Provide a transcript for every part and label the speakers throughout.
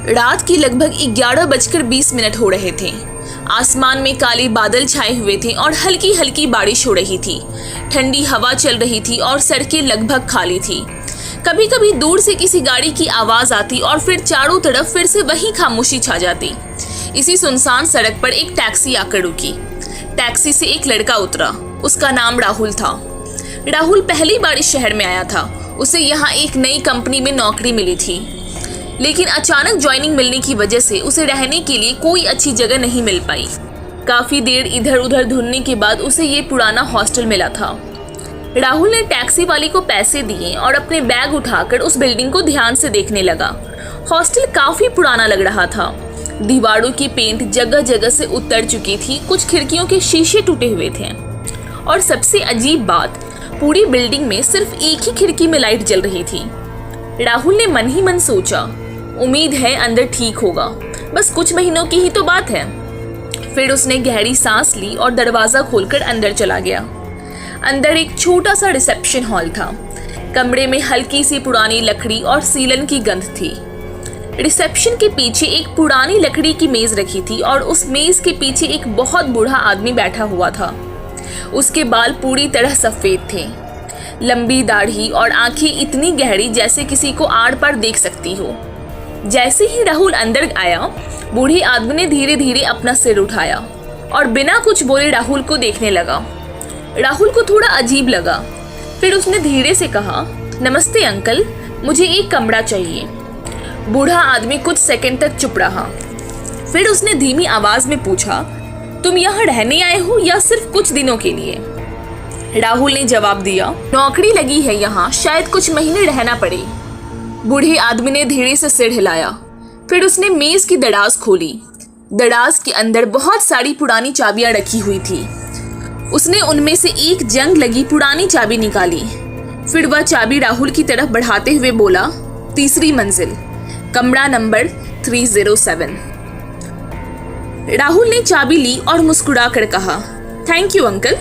Speaker 1: रात की लगभग 11:20 हो रहे थे। आसमान में काले बादल छाए हुए थे और हल्की हल्की बारिश हो रही थी। ठंडी हवा चल रही थी और सड़कें लगभग खाली थी। कभी कभी दूर से किसी गाड़ी की आवाज आती और फिर चारों तरफ फिर से वही खामोशी छा जाती। इसी सुनसान सड़क पर एक टैक्सी आकर रुकी। टैक्सी से एक लड़का उतरा। उसका नाम राहुल था। राहुल पहली बार इस शहर में आया था। उसे यहाँ एक नई कंपनी में नौकरी मिली थी, लेकिन अचानक ज्वाइनिंग मिलने की वजह से उसे रहने के लिए कोई अच्छी जगह नहीं मिल पाई। काफी देर इधर उधर ढूंढने के बाद उसे ये पुराना हॉस्टल मिला था। राहुल ने टैक्सी वाले को पैसे दिए और अपने बैग उठाकर उस बिल्डिंग को ध्यान से देखने लगा। हॉस्टल काफी पुराना लग रहा था। दीवारों की पेंट जगह जगह से उतर चुकी थी। कुछ खिड़कियों के शीशे टूटे हुए थे और सबसे अजीब बात, पूरी बिल्डिंग में सिर्फ एक ही खिड़की में लाइट जल रही थी। राहुल ने मन ही मन सोचा, उम्मीद है अंदर ठीक होगा, बस कुछ महीनों की ही तो बात है। फिर उसने गहरी सांस ली और दरवाजा खोलकर अंदर चला गया। अंदर एक छोटा सा रिसेप्शन हॉल था। कमरे में हल्की सी पुरानी लकड़ी और सीलन की गंध थी। रिसेप्शन के पीछे एक पुरानी लकड़ी की मेज रखी थी और उस मेज के पीछे एक बहुत बूढ़ा आदमी बैठा हुआ था। उसके बाल पूरी तरह सफेद थे, लंबी दाढ़ी और आंखें इतनी गहरी जैसे किसी को आड़ पार देख सकती हो। जैसे ही राहुल अंदर आया, बूढ़े आदमी ने धीरे धीरे अपना सिर उठाया और बिना कुछ बोले राहुल को देखने लगा। राहुल को थोड़ा अजीब लगा। फिर उसने धीरे से कहा, नमस्ते अंकल, मुझे एक कमरा चाहिए। बूढ़ा आदमी कुछ सेकंड तक चुप रहा। फिर उसने धीमी आवाज में पूछा, तुम यहाँ रहने आए हो या सिर्फ कुछ दिनों के लिए? राहुल ने जवाब दिया, नौकरी लगी है यहाँ, शायद कुछ महीने रहना पड़े। बूढ़े आदमी ने धीरे से सिर हिलाया। फिर उसने मेज की दराज खोली। दराज के अंदर बहुत सारी पुरानी चाबियां रखी हुई थी। उसने उनमें से एक जंग लगी पुरानी चाबी निकाली। फिर वह चाबी राहुल की तरफ बढ़ाते हुए बोला, तीसरी मंजिल, कमरा नंबर 307। राहुल ने चाबी ली और मुस्कुरा कर कहा, थैंक यू अंकल।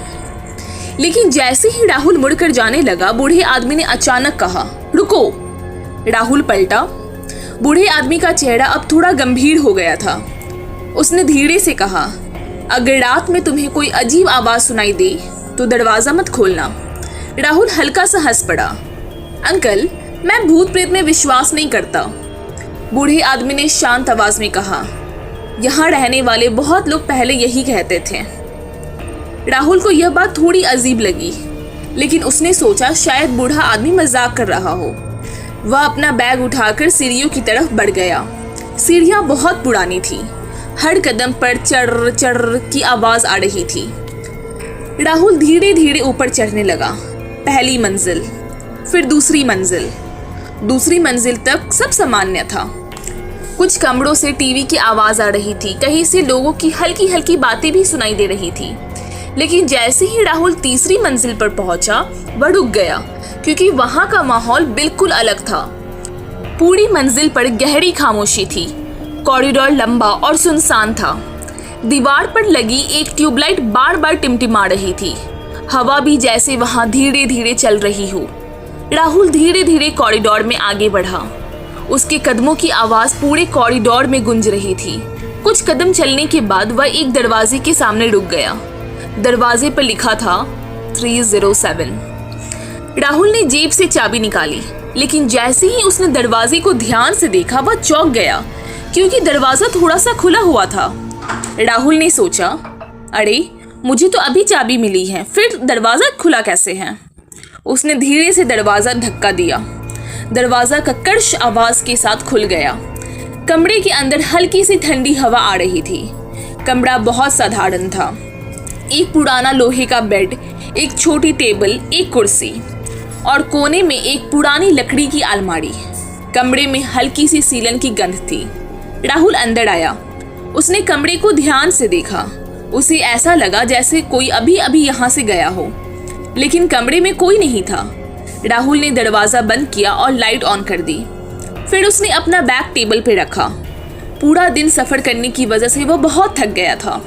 Speaker 1: लेकिन जैसे ही राहुल मुड़कर जाने लगा, बूढ़े आदमी ने अचानक कहा, रुको। राहुल पलटा। बूढ़े आदमी का चेहरा अब थोड़ा गंभीर हो गया था। उसने धीरे से कहा, अगर रात में तुम्हें कोई अजीब आवाज सुनाई दे तो दरवाजा मत खोलना। राहुल हल्का सा हंस पड़ा। अंकल, मैं भूत प्रेत में विश्वास नहीं करता। बूढ़े आदमी ने शांत आवाज में कहा, यहाँ रहने वाले बहुत लोग पहले यही कहते थे। राहुल को यह बात थोड़ी अजीब लगी, लेकिन उसने सोचा शायद बूढ़ा आदमी मजाक कर रहा हो। वह अपना बैग उठाकर सीढ़ियों की तरफ बढ़ गया। सीढ़ियां बहुत पुरानी थी। हर कदम पर चर्र चर्र की आवाज आ रही थी। राहुल धीरे धीरे ऊपर चढ़ने लगा। पहली मंजिल, फिर दूसरी मंजिल। दूसरी मंजिल तक सब सामान्य था। कुछ कमरों से टीवी की आवाज आ रही थी। कहीं से लोगों की हल्की हल्की बातें भी सुनाई दे रही थी। लेकिन जैसे ही राहुल तीसरी मंजिल पर पहुंचा, वह रुक गया, क्योंकि वहां का माहौल बिल्कुल अलग था। पूरी मंजिल पर गहरी खामोशी थी। कॉरिडोर लंबा और सुनसान था। दीवार पर लगी एक ट्यूबलाइट बार बार टिमटिमा रही थी। हवा भी जैसे वहां धीरे धीरे चल रही हो। राहुल धीरे धीरे कॉरिडोर में आगे बढ़ा। उसके कदमों की आवाज पूरे कॉरिडोर में गूंज रही थी। कुछ कदम चलने के बाद वह एक दरवाजे के सामने रुक गया। दरवाजे पर लिखा था 307। राहुल ने जेब से चाबी निकाली, लेकिन जैसे ही उसने दरवाजे को ध्यान से देखा, वह चौंक गया, क्योंकि दरवाजा थोड़ा सा खुला हुआ था। राहुल ने सोचा, अरे मुझे तो अभी चाबी मिली है, फिर दरवाजा खुला कैसे है? उसने धीरे से दरवाजा धक्का दिया। दरवाजा ककड़श आवाज के साथ खुल गया। कमरे के अंदर हल्की सी ठंडी हवा आ रही थी। कमरा बहुत साधारण था। एक पुराना लोहे का बेड, एक छोटी टेबल, एक कुर्सी और कोने में एक पुरानी लकड़ी की अलमारी। कमरे में हल्की सी सीलन की गंध थी। राहुल अंदर आया। उसने कमरे को ध्यान से देखा। उसे ऐसा लगा जैसे कोई अभी अभी यहाँ से गया हो, लेकिन कमरे में कोई नहीं था। राहुल ने दरवाजा बंद किया और लाइट ऑन कर दी। फिर उसने अपना बैग टेबल पे रखा। पूरा दिन सफर करने की वजह से वह बहुत थक गया था।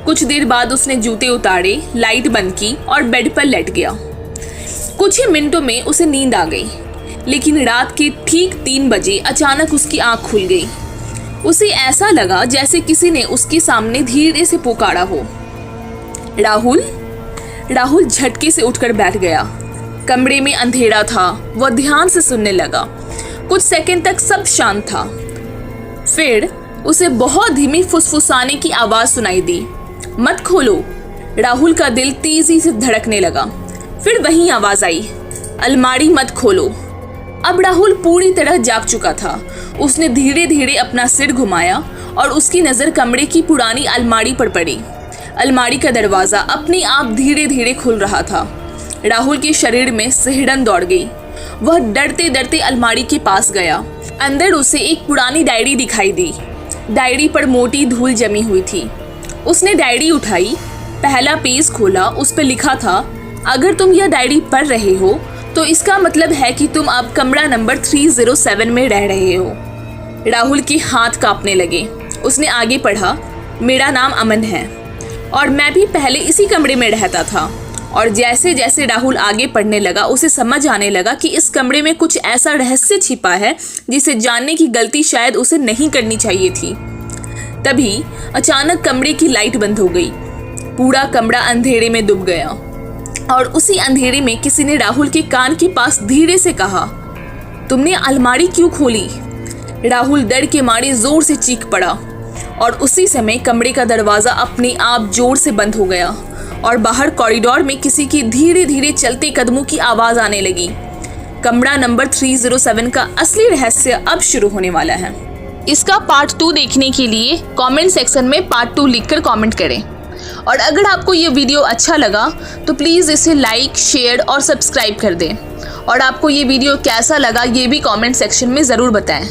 Speaker 1: कुछ देर बाद उसने जूते उतारे, लाइट बंद की और बेड पर लेट गया। कुछ ही मिनटों में उसे नींद आ गई, लेकिन रात के ठीक 3 बजे अचानक उसकी आंख खुल गई। उसे ऐसा लगा जैसे किसी ने उसके सामने धीरे से पुकारा हो। राहुल। राहुल झटके से उठकर बैठ गया। कमरे में अंधेरा था। वह ध्यान से सुनने लगा। कुछ सेकंड तक सब शांत था। फिर उसे बहुत धीमी फुसफुसाने की आवाज सुनाई दी। मत खोलो। राहुल का दिल तेजी से धड़कने लगा। फिर वही आवाज आई, अलमारी मत खोलो। अब राहुल पूरी तरह जाग चुका था। उसने धीरे धीरे अपना सिर घुमाया और उसकी नजर कमरे की पुरानी अलमारी पर पड़ी। अलमारी का दरवाजा अपने आप धीरे धीरे खुल रहा था। राहुल के शरीर में सिहरन दौड़ गई। वह डरते डरते अलमारी के पास गया। अंदर उसे एक पुरानी डायरी दिखाई दी। डायरी पर मोटी धूल जमी हुई थी। उसने डायरी उठाई, पहला पेज खोला। उस पर लिखा था, अगर तुम यह डायरी पढ़ रहे हो तो इसका मतलब है कि तुम अब कमरा नंबर 307 में रह रहे हो। राहुल के हाथ कांपने लगे। उसने आगे पढ़ा, मेरा नाम अमन है और मैं भी पहले इसी कमरे में रहता था। और जैसे जैसे राहुल आगे पढ़ने लगा उसे समझ आने लगा कि इस कमरे में कुछ ऐसा रहस्य छिपा है जिसे जानने की गलती शायद उसे नहीं करनी चाहिए थी। तभी अचानक कमरे की लाइट बंद हो गई। पूरा कमरा अंधेरे में डूब गया और उसी अंधेरे में किसी ने राहुल के कान के पास धीरे से कहा, तुमने अलमारी क्यों खोली? राहुल डर के मारे जोर से चीख पड़ा और उसी समय कमरे का दरवाजा अपने आप जोर से बंद हो गया और बाहर कॉरिडोर में किसी की धीरे धीरे चलते कदमों की आवाज आने लगी। कमरा नंबर 307 का असली रहस्य अब शुरू होने वाला है। इसका पार्ट 2 देखने के लिए कमेंट सेक्शन में पार्ट 2 लिखकर कमेंट करें। और अगर आपको ये वीडियो अच्छा लगा तो प्लीज़ इसे लाइक, शेयर और सब्सक्राइब कर दें। और आपको ये वीडियो कैसा लगा ये भी कमेंट सेक्शन में ज़रूर बताएं।